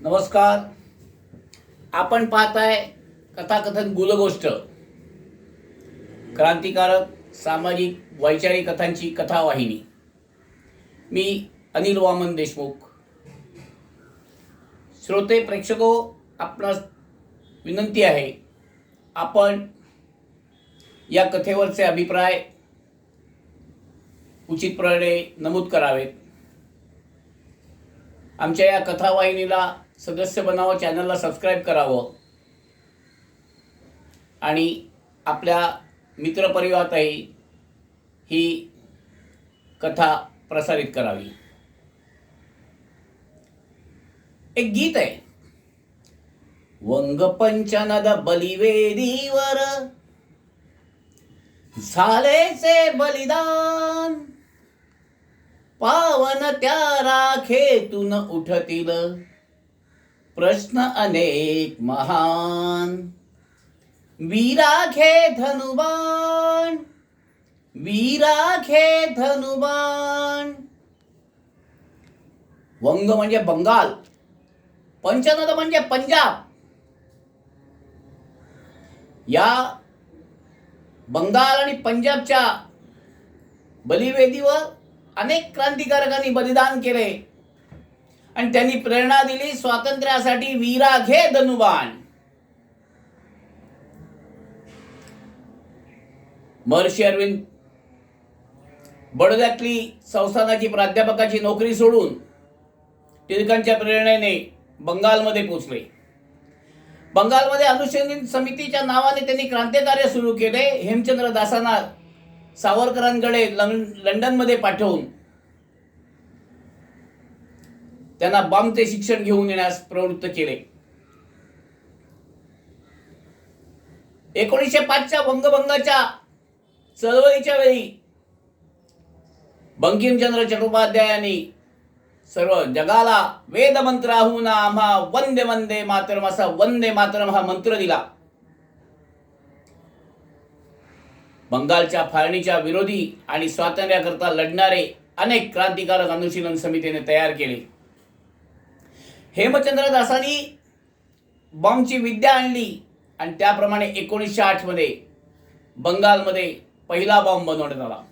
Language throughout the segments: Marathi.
नमस्कार. आपण पाहताय कथाकथन गुलगोष्ट, क्रांतिकारक सामाजिक वैचारिक कथांची कथावाहिनी. मी अनिल वामन देशमुख. श्रोते प्रेक्षको, आपणास विनंती आहे, आपण या कथेवरचे अभिप्राय उचितपणे नमूद करावेत. आमच्या या कथावाहिनीला सदस्य बनावं, चॅनलला सबस्क्राईब करावं आणि आपल्या मित्रपरिवारातही ही कथा प्रसारित करावी. एक गीत आहे. वंग पंचनद बलिवेदीवर झालेचे बलिदान, पावन त्या राखेतून उठतील प्रश्न अनेक महान. वीराखे धनुबाण, वीराखे धनुबाण. वंग म्हणजे बंगाल, पंचनद म्हणजे पंजाब. या बंगाल आणि पंजाबच्या बलिवेदीवर अनेक क्रांतिकारकांनी बलिदान केले आणि त्यांनी प्रेरणा दिली स्वातंत्र्यासाठी. वीराघे धनुबाण. महर्षी अरविंद बडोद्यातली संस्थानाची प्राध्यापकाची नोकरी सोडून टिळकांच्या प्रेरणेने बंगालमध्ये पोहोचले. बंगालमध्ये अनुसंधान समितीच्या नावाने त्यांनी क्रांतिकार्य सुरू केले. हेमचंद्र दासांना सावरकरांकडे लंडनमध्ये पाठवून त्यांना बॉम्बचे शिक्षण घेऊन येण्यास प्रवृत्त केले. 1905च्या वंगभंगाच्या चळवळीच्या वेळी बंकिमचंद्र चट्टोपाध्यायांनी सर्व जगाला वेदमंत्राहून आम्हा वंदे वंदे मातरम असा वंदे मातरम हा मंत्र दिला. बंगालच्या फाळणीच्या विरोधी आणि स्वातंत्र्याकरता लढणारे अनेक क्रांतिकारक अनुशीलन समितीने तयार केले. हेमचंद्र दासांनी बॉम्बची विद्या आणली आणि त्याप्रमाणे 1908 मध्ये बंगालमध्ये पहिला बॉम्ब बनवण्यात आला.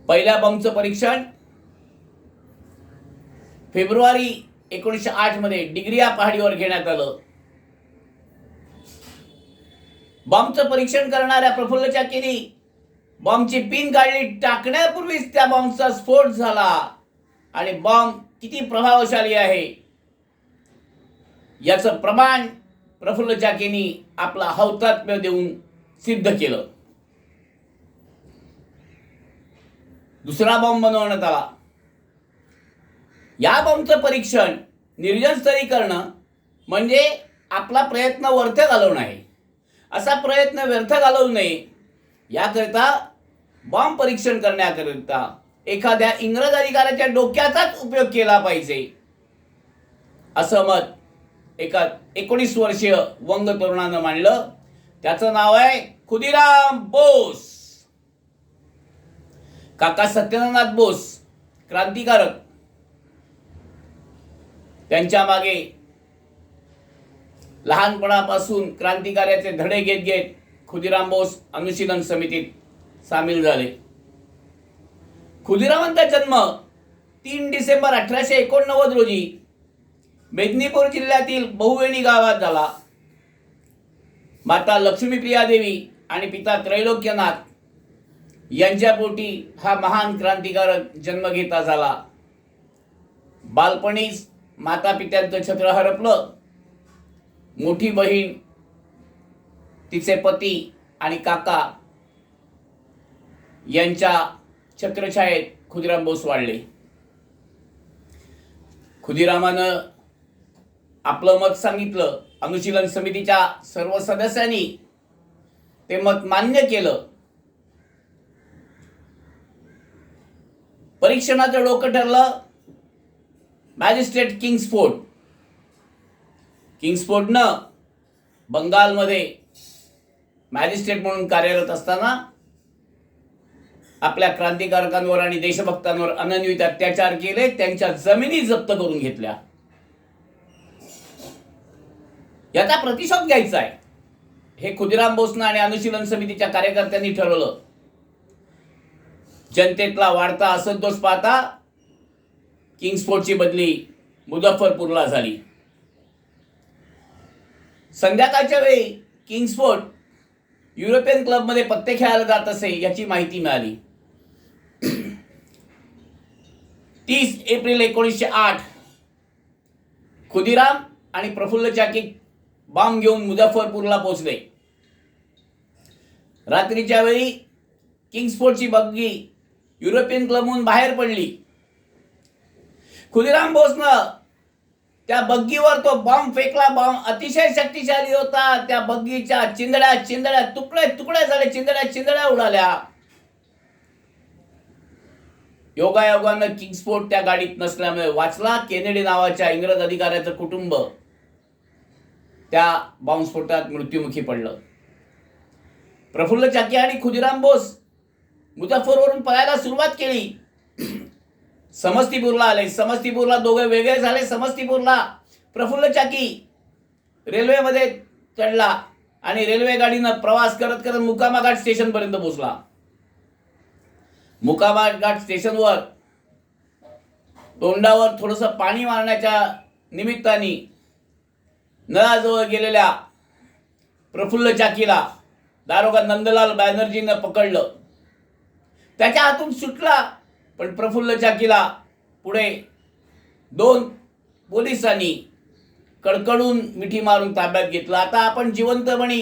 पहिल्या बॉम्बचं परीक्षण फेब्रुवारी 1908 मध्ये डिग्रिया पहाडीवर घेण्यात आलं. बॉम्बचं परीक्षण करणाऱ्या प्रफुल्ल चाकीनी बॉम्बची पिन काढली. टाकण्यापूर्वीच त्या बॉम्बचा स्फोट झाला आणि बॉम्ब किती प्रभावशाली आहे याचं प्रमाण प्रफुल्ल चाकीनी आपला हौतात्म्य देऊन सिद्ध केलं. दुसरा बॉम्ब बनवण्यात आला. या बॉम्बचं परीक्षण निर्जन स्थळी करणं म्हणजे आपला प्रयत्न व्यर्थ घालवणं आहे. असा प्रयत्न व्यर्थ घालवू नये याकरिता बॉम्ब परीक्षण करण्याकरिता एखाद्या इंग्रज अधिकाऱ्याच्या डोक्याचाच उपयोग केला पाहिजे, असं मत एका 19 वर्षीय वंग तरुणानं मांडलं. त्याचं नाव आहे खुदिराम बोस. काका सत्येंद्रनाथ बोस क्रांतिकारक. त्यांच्या मागे लहानपणापासून क्रांतिकार्याचे धडे घेत घेत खुदिराम बोस अनुशीलन समितीत सामील झाले. खुदिरामांचा जन्म 3 डिसेंबर 1889 रोजी मेदिनीपूर जिल्ह्यातील बहुवेणी गावात झाला. माता लक्ष्मीप्रिया देवी आणि पिता त्रैलोक्यनाथ यांच्या पोटी हा महान क्रांतिकारक जन्म घेता झाला. बालपणीच माता पित्यांचं छत्र हरपलं. मोठी बहीण, तिचे पती आणि काका यांच्या छत्रछायेत खुदिराम बोस वाढले. खुदिरामानं आपलं मत सांगितलं. अनुशीलन समितीच्या सर्व सदस्यांनी ते मत मान्य केलं. परीक्षणाचं डोकं ठरलं मॅजिस्ट्रेट किंग्सफोर्ड. किंग्सफोर्डनं बंगालमध्ये मॅजिस्ट्रेट म्हणून कार्यरत असताना आपल्या क्रांतिकारकांवर आणि देशभक्तांवर अनन्वित अत्याचार केले, त्यांच्या जमिनी जप्त करून घेतल्या. याचा प्रतिशोध घ्यायचा आहे हे खुदिराम बोसनं आणि अनुशीलन समितीच्या कार्यकर्त्यांनी ठरवलं. जनतेतला वाढता असंतोष पाहता किंग्सफोर्डची बदली मुझफ्फरपूरला झाली. संध्याकाळच्या वेळी किंग्सफोर्ड युरोपियन क्लबमध्ये पत्ते खेळायला जात असे याची माहिती मिळाली. 30 एप्रिल 1908 खुदिराम आणि प्रफुल्ल चाकी बॉम्ब घेऊन मुझफ्फरपूरला पोहोचले. रात्रीच्या वेळी किंग्सफोर्डची बग्गी युरोपियन क्लबहून बाहेर पडली. खुदिराम बोसनं त्या बग्गीवर तो बॉम्ब फेकला. बॉम्ब अतिशय शक्तिशाली होता. त्या बग्गीच्या चिंदड्या तुकडे झाले, चिंदड्या उडाल्या. योगायोगानं किंग्सफोर्ड त्या गाडीत नसल्यामुळे वाचला. केनेडी नावाच्या इंग्रज अधिकाऱ्याचं कुटुंब त्या बॉम्बस्फोटात मृत्युमुखी पडलं. प्रफुल्ल चाकी आणि खुदिराम बोस मुझफ्फरवरून पळायला सुरुवात केली. समस्तीपूरला आले. समस्तीपूरला दोघे वेगळे झाले. समस्तीपूरला प्रफुल्ल चाकी रेल्वेमध्ये चढला आणि रेल्वे गाडीनं प्रवास करत करत मुकामा घाट स्टेशनपर्यंत पोहोचला. मुकामा घाट स्टेशनवर तोंडावर थोडंसं पाणी मारण्याच्या निमित्ताने नळाजवळ गेलेल्या प्रफुल्ल चाकीला दारोगा नंदलाल बॅनर्जीनं पकडलं. त्याच्या हातून सुटला, पण प्रफुल्ल चाकीला पुढे 2 पोलिसांनी कडकडून मिठी मारून ताब्यात घेतलं. आता आपण जिवंतपणी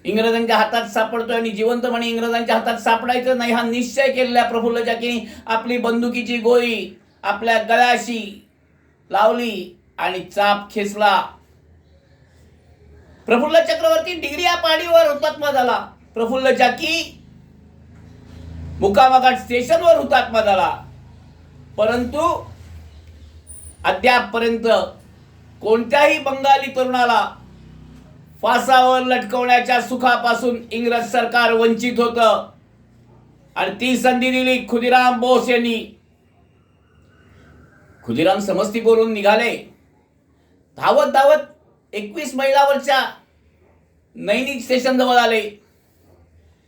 इंग्रजांच्या हातात सापडतोय आणि जिवंतपणी इंग्रजांच्या हातात सापडायचं नाही हा निश्चय केलेल्या प्रफुल्ल चाकीने आपली बंदुकीची गोळी आपल्या गळ्याशी लावली आणि चाप खेचला. प्रफुल्ल चक्रवर्ती डिग्रिया पहाडीवर हुतात्मा झाला. प्रफुल्ल चाकी मुकामा घाट स्टेशनवर हुतात्मा झाला. परंतु अद्यापपर्यंत कोणत्याही बंगाली तरुणाला फासावर लटकवण्याच्या सुखापासून इंग्रज सरकार वंचित होतं आणि ती संधी दिली खुदिराम बोस यांनी. खुदिराम समस्तीपूरहून निघाले. धावत 21 मैलावरच्या नैनी स्टेशन जवळ आले.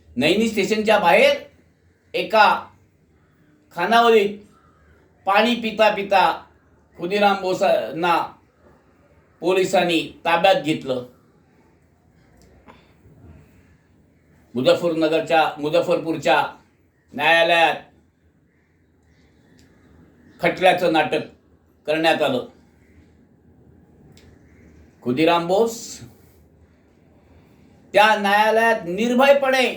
नैनी स्टेशनच्या बाहेर एका खानावळीत पाणी पिता खुदिराम बोसांना पोलिसांनी ताब्यात घेतलं. मुझफ्फरपूरच्या न्यायालयात खटल्याचं नाटक करण्यात आलं. खुदिराम बोस त्या न्यायालयात निर्भयपणे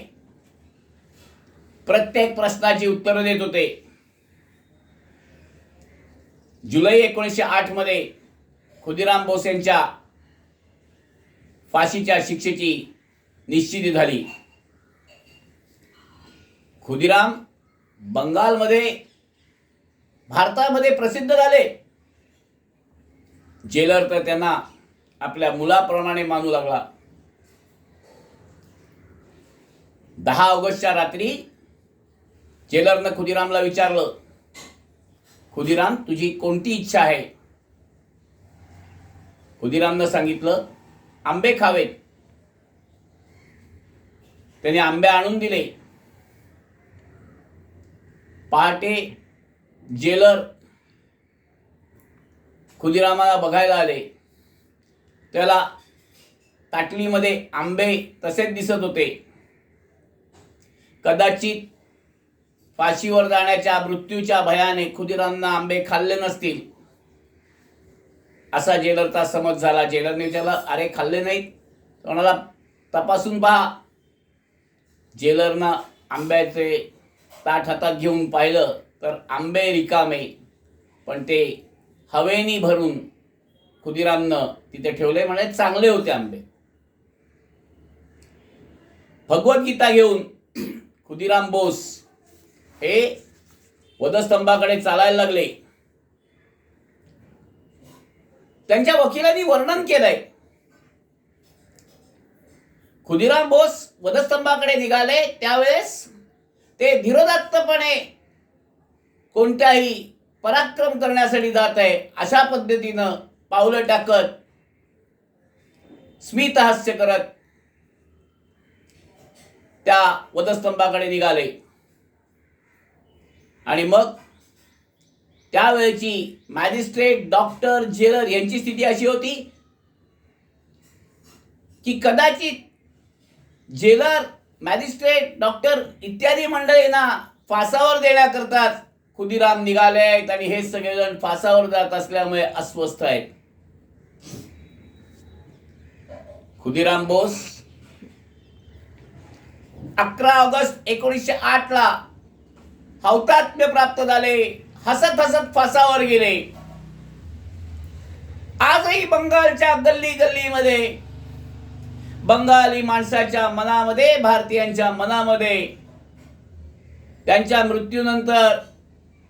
प्रत्येक प्रश्नाची उत्तरं देत होते. जुलै 1908 मध्ये खुदिराम बोस यांच्या फाशीच्या शिक्षेची निश्चिती झाली. खुदिराम बंगालमध्ये भारतामध्ये प्रसिद्ध झाले. जेलर तर त्यांना आपल्या मुलाप्रमाणे मानू लागला. 10 ऑगस्टच्या रात्री जेलरनं खुदिरामला विचारलं, खुदिराम तुझी कोणती इच्छा आहे? खुदिरामनं सांगितलं आंबे खावेत. त्याने आंबे आणून दिले. पहाटे जेलर खुदिरामाला बघायला आले. त्याला ताटलीमध्ये आंबे तसेच दिसत होते. कदाचित फाशीवर जाण्याच्या मृत्यूच्या भयाने खुदिरामनं आंबे खाल्ले नसतील असा जेलरचा समज झाला. जेलरने विचारलं अरे खाल्ले नाहीत? कोणाला तपासून पहा. जेलरनं आंब्याचे ताट हातात घेऊन पाहिलं तर आंबे रिकामे, पण ते हवेनी भरून खुदिरामनं तिथे ठेवले. म्हणे चांगले होते आंबे. भगवद्गीता घेऊन खुदिराम बोस हे वधस्तंभाकडे चालायला लागले. त्यांच्या वकिलांनी वर्णन केलंय. खुदिराम बोस वधस्तंभाकडे निघाले त्यावेळेस ते धीरोदात्तपणे कोणत्याही पराक्रम करण्यासाठी जात आहे अशा पद्धतीनं पावलं टाकत स्मित हास्य करत त्या वधस्तंभाकडे निघाले. आणि मग त्यावेळेची मॅजिस्ट्रेट, डॉक्टर, जेलर यांची स्थिती अशी होती की कदाचित जेलर, मॅजिस्ट्रेट, डॉक्टर इत्यादी मंडळींना फासावर देण्याकरता खुदिराम निघाले आहेत आणि हे सगळेजण फासावर जात असल्यामुळे अस्वस्थ आहेत. खुदिराम बोस 11 ऑगस्ट 1908 ला हौतात्म्य प्राप्त झाले. हसत हसत फासावर गेले. आजही बंगालच्या गल्ली गल्लीमध्ये, बंगाली माणसाच्या मनामध्ये, भारतीयांच्या मनामध्ये त्यांच्या मृत्यूनंतर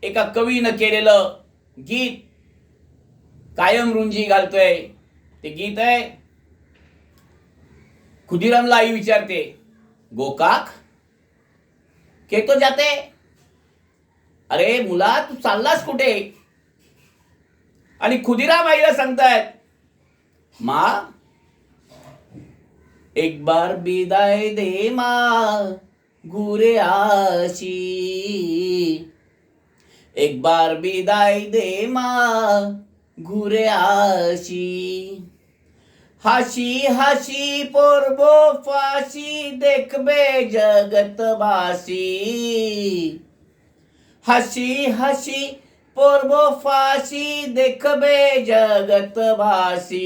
एका कवीनं केलेलं गीत कायम रुंजी घालतोय. ते गीत आहे, खुदिरामला आई विचारते, गोकाक के तो जाते? अरे मुला, तू चाललास कुठे? आणि खुदिराम आईला सांगतायत, माँ एक बार विदाई दे माँ घुरे आशी, एक बार विदाई दे माँ घुरे आशी, हाशी हाशी पोरबो फाशी देखबे जगतबासी, हाशी हाशी पोरबो फाशी देखबे जगतबासी.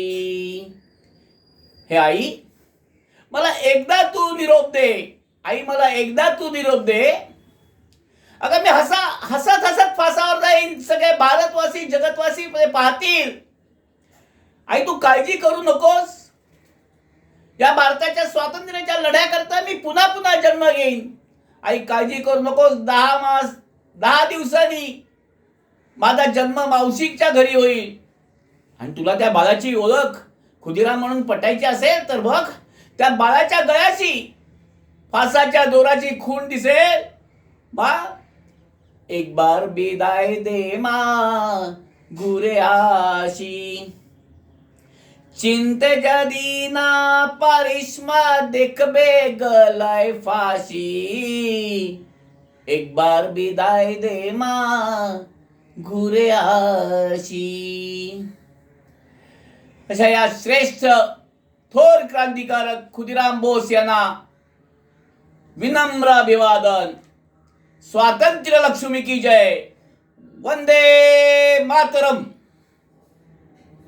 हे आई, मला एकदा तू निरोप दे. आई, मला एकदा तू निरोप दे. अगं मी हसत हसत फासावर जाईन, सगळे भारतवासी, जगतवासी पाहतील. आई, तू काळजी करू नकोस. या भारताच्या स्वातंत्र्याच्या लढ्याकरता मी पुन्हा पुन्हा जन्म घेईन. आई, काळजी करू नकोस. 10 दिवसांनी माझा जन्म मावशीच्या घरी होईल. आणि तुला त्या बाळाची ओळख खुदिराम म्हणून पटायची असेल तर बघ, त्या बाळाच्या गळ्याशी फासाच्या दोराची खूण दिसेल. बा, एक बार विदाई दे माँ घुरे आशी, चिंते जदी ना परिश्मा देखबे गलाय फाशी, एक बार विदाई दे माँ घुरे आशी. अशा या श्रेष्ठ थोर क्रांतिकारक खुदिराम बोस यांना विनम्र अभिवादन. स्वातंत्र्य लक्ष्मी की जय. वंदे मातरम.